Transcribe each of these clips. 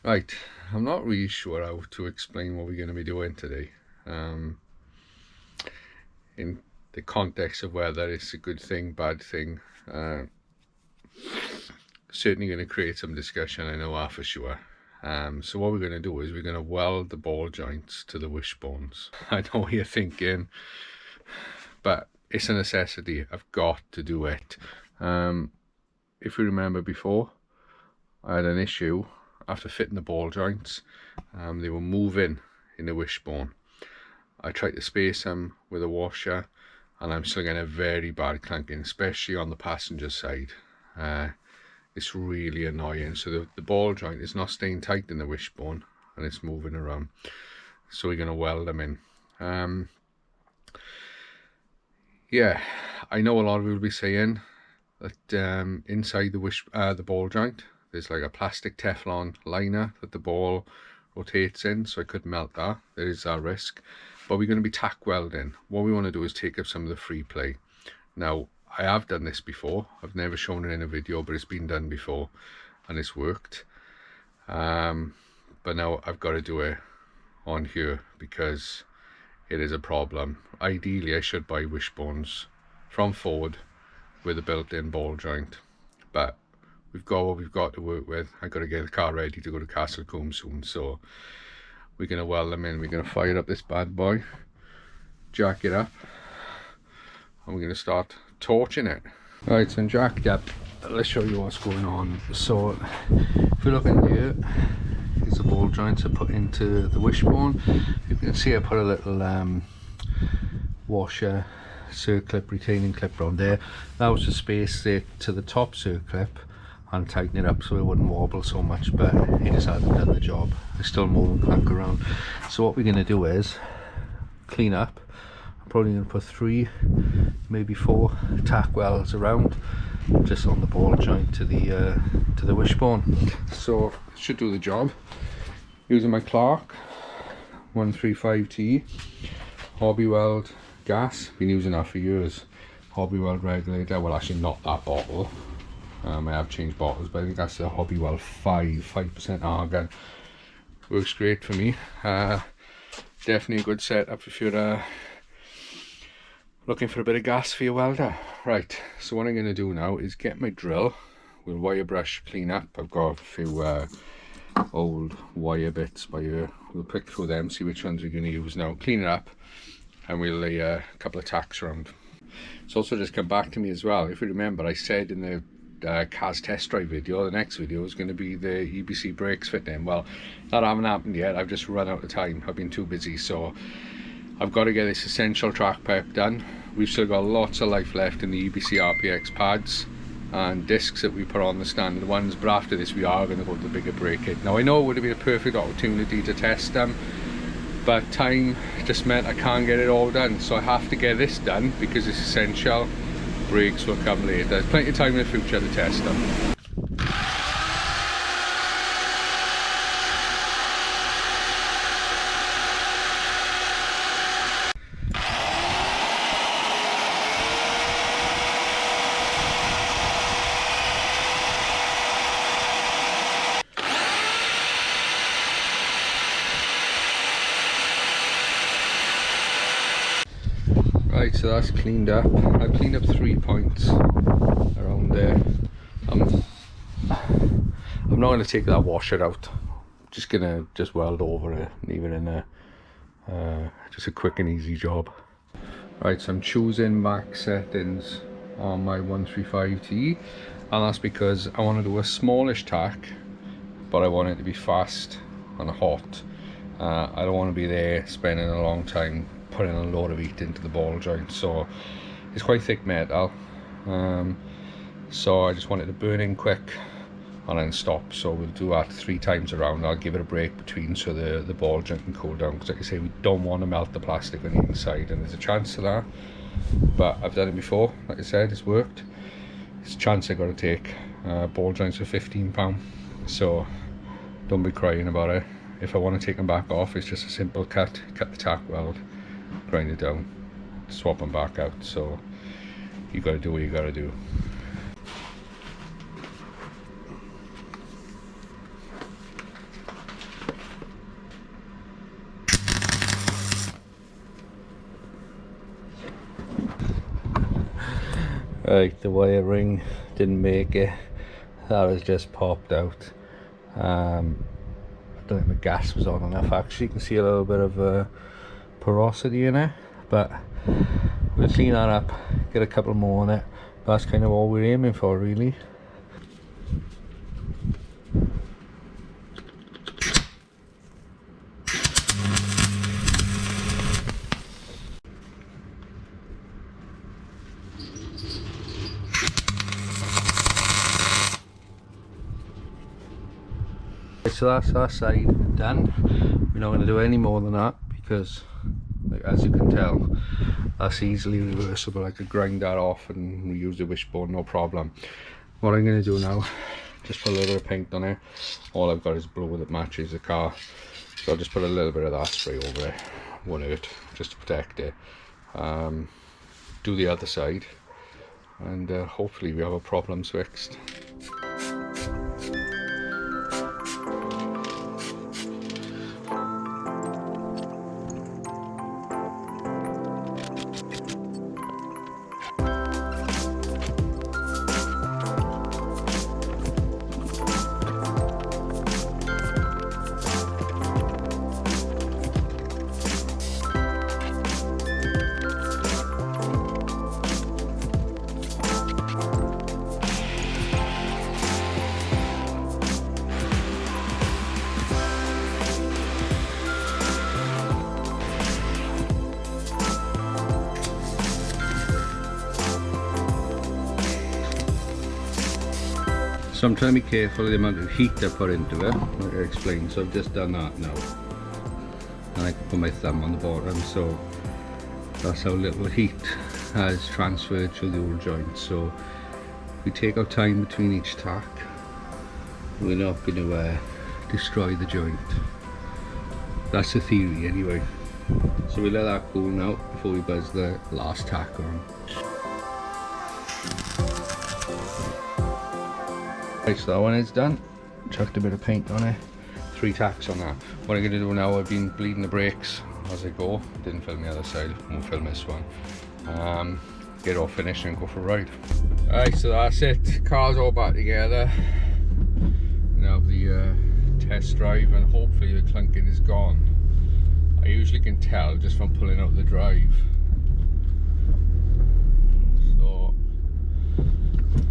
Right, I'm not really sure how to explain what we're going to be doing today. In the context of whether it's a good thing, bad thing, certainly going to create some discussion, I know that for sure. So what we're going to do is we're going to weld the ball joints to the wishbones. I know what you're thinking, but it's a necessity. I've got to do it. If you remember before, I had an issue after fitting the ball joints. They were moving in the wishbone. I tried to space them with a washer and I'm still getting a very bad clanking, especially on the passenger side. It's really annoying. So the ball joint is not staying tight in the wishbone and it's moving around. So we're going to weld them in. Yeah, I know a lot of you will be saying that inside the ball joint there's like a plastic Teflon liner that the ball rotates in, so I could melt that. There is that risk, but we're going to be tack welding. What we want to do is take up some of the free play. Now, I have done this before. I've never shown it in a video, but it's been done before and it's worked. But now I've got to do it on here because it is a problem. Ideally, I should buy wishbones from Ford with a built-in ball joint, but we've got what we've got to work with. I got to get the car ready to go to Castle Combe soon, so we're going to weld them in. We're going to fire up this bad boy, jack it up, and we're going to start torching it. Right, so I'm jacked up. Let's show you what's going on. So if you look in here, here's the ball joints I put into the wishbone. You can see I put a little washer circlip, retaining clip around there. That was to space it to the top circlip and tighten it up so it wouldn't wobble so much, but it just hasn't done the job. It's still moving clank around. So what we're going to do is clean up. I'm probably going to put 3, maybe 4 tack welds around just on the ball joint to the wishbone. So it should do the job. Using my Clarke 135T hobbyweld gas. Been using that for years. Hobbyweld regulator. Well, actually not that bottle. I have changed bottles, but I think that's the hobbyweld 5% argon. Works great for me. Definitely a good setup if you're looking for a bit of gas for your welder. Right, so what I'm going to do now is get my drill. We'll wire brush clean up. I've got a few old wire bits by here. We'll pick through them, see which ones we're going to use now. Clean it up and we'll lay a couple of tacks around. It's also just come back to me as well. If you remember, I said in the kaaz test drive video, the next video is going to be the EBC brakes fitting. Well, that haven't happened yet. I've just run out of time. I've been too busy, so I've got to get this essential track pipe done. We've still got lots of life left in the EBC RPX pads and discs that we put on the standard ones, but after this we are going to go to the bigger brake kit. Now I know it would have been a perfect opportunity to test them, but time just meant I can't get it all done, so I have to get this done because it's essential. Brakes will come later. There's plenty of time in the future to test them. Right, so that's cleaned up. I've cleaned up 3 points around there. I'm not going to take that washer out. I'm just going to weld over it, leave it in there. Just a quick and easy job. Right, so I'm choosing max settings on my 135T, and that's because I want to do a smallish tack, but I want it to be fast and hot. I don't want to be there spending a long time putting a load of heat into the ball joint, so it's quite thick metal, so I just want it to burn in quick and then stop. So we'll do that 3 times around. I'll give it a break between so the ball joint can cool down, because like I say, we don't want to melt the plastic on the inside, and there's a chance of that, but I've done it before. Like I said, it's worked. It's a chance I got to take. Ball joints are £15, so don't be crying about it. If I want to take them back off, it's just a simple cut the tack weld, grind it down, swap them back out. So you got to do what you got to do. Right, the wire ring didn't make it. That has just popped out. I don't think the gas was on enough. Actually, you can see a little bit of porosity in it, but we'll clean that up, get a couple more on it. That's kind of all we're aiming for, really. So that's that side done. We're not going to do any more than that because, like, as you can tell, that's easily reversible. I could grind that off and reuse the wishbone, no problem. What I'm going to do now, just put a little bit of paint on it. All I've got is blue that matches the car, so I'll just put a little bit of that spray over it. Won't hurt, just to protect it. Do the other side, and hopefully we have our problems fixed. So I'm trying to be careful of the amount of heat I put into it, like I explained. So I've just done that now, and I can put my thumb on the bottom, so that's how little heat has transferred to the old joint. So we take our time between each tack. We're not going to destroy the joint. That's the theory anyway. So we let that cool now before we buzz the last tack on. Right, so that one is done. Chucked a bit of paint on it. 3 tacks on that. What I'm going to do now, I've been bleeding the brakes as I go. Didn't film the other side, won't film this one. Get it all finished and go for a ride. Alright, so that's it. Car's all back together. Now the test drive, and hopefully the clunking is gone. I usually can tell just from pulling out the drive. So,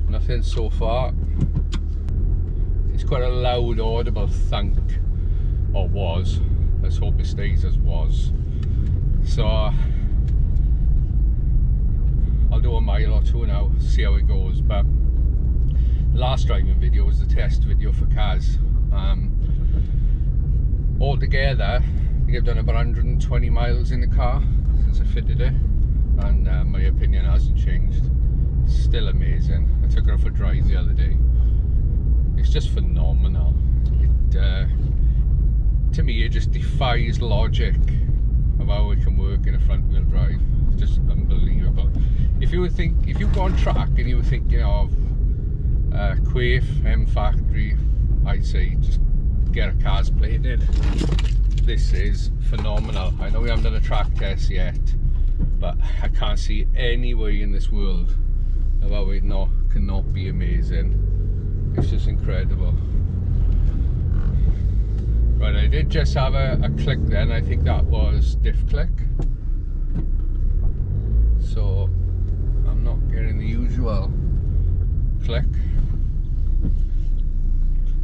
nothing so far. It's quite a loud audible thunk, or was. Let's hope it stays as was. So I'll do a mile or two now, see how it goes. But the last driving video was the test video for kaaz. Altogether, I think I've done about 120 miles in the car since I fitted it, and my opinion hasn't changed. It's still amazing. I took her for a drive the other day. It's just phenomenal. To me, it just defies logic of how it can work in a front wheel drive. It's just unbelievable. If you go on track and you were thinking of Quaife, M Factory, I'd say just get a kaaz plated. This is phenomenal. I know we haven't done a track test yet, but I can't see any way in this world of how it cannot be amazing. It's just incredible. Right, I did just have a click then. I think that was diff click. So I'm not getting the usual click.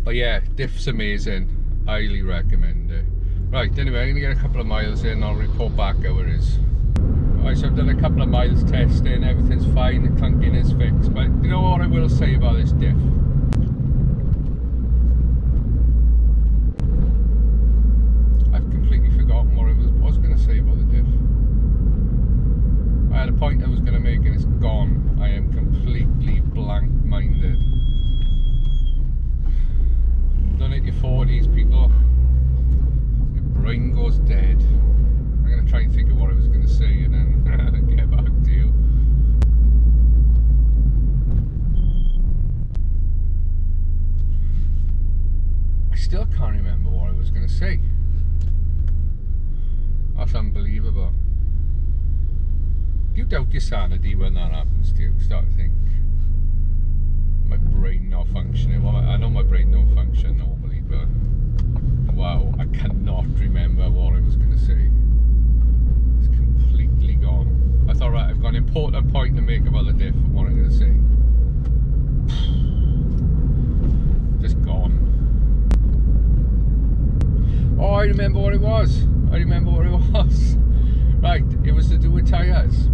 But yeah, diff's amazing. Highly recommend it. Right, anyway, I'm gonna get a couple of miles in. I'll report back how it is. Right, so I've done a couple of miles testing. Everything's fine. The clunking is fixed. But you know what I will say about this diff? I had a point I was going to make and it's gone. I am completely blank-minded. Done it your 40s, people. Your brain goes dead. I'm going to try and think of what I was going to say and then get back to you. I still can't remember what I was going to say. That's unbelievable. You doubt your sanity when that happens to you, start to think, my brain not functioning. Well, I know my brain don't function normally, but wow, I cannot remember what I was going to say. It's completely gone. I thought, right, I've got an important point to make about the diff and what I'm going to say. Just gone. Oh, I remember what it was. Right, it was to do with tyres.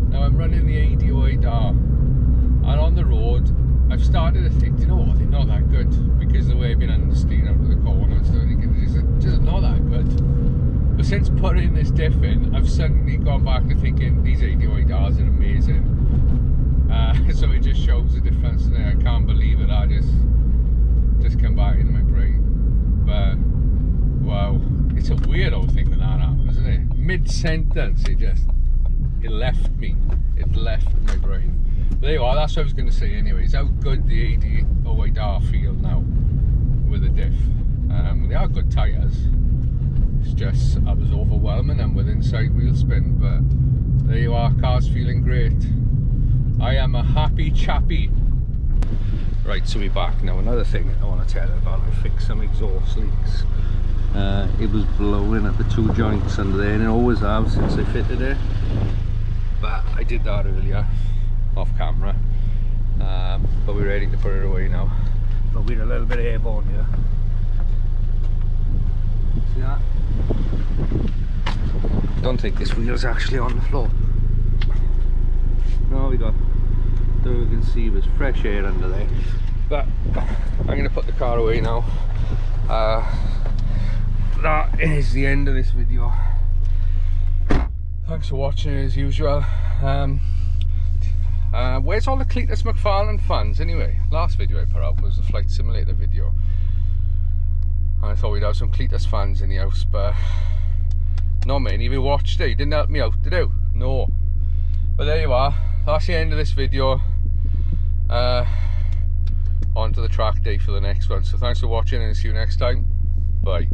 Now I'm running the 8008R, and on the road I've started to think, you know what, they're not that good, because the way I've been understeering out of the corner and stuff, thinking, it's just not that good. But since putting this diff in, I've suddenly gone back to thinking these 8008Rs are amazing. So it just shows the difference there. I can't believe it. I just come back in my brain. But wow, it's a weird old thing when that happens, isn't it? Mid-sentence, it left me. It left my brain. But there you are, that's what I was going to say anyways. How good the 8008R feel now with the diff. They are good tyres. It's just, I was overwhelming them with inside wheel spin. But there you are, car's feeling great. I am a happy chappy. Right, so we're back now. Another thing I want to tell you about, I fixed some exhaust leaks. It was blowing at the two joints under there, and it always has since I fitted it. But I did that earlier, off camera. But we're ready to put it away now. But we're a little bit airborne here. See that? Don't think this wheel's actually on the floor. No, we got, there we can see there's fresh air under there. But I'm going to put the car away now. That is the end of this video. Thanks for watching as usual. Where's all the Cletus McFarlane fans anyway? Last video I put out was the Flight Simulator video. And I thought we'd have some Cletus fans in the house, but not many of you watched it. You didn't help me out, did you? No. But there you are. That's the end of this video. On to the track day for the next one. So thanks for watching and see you next time. Bye.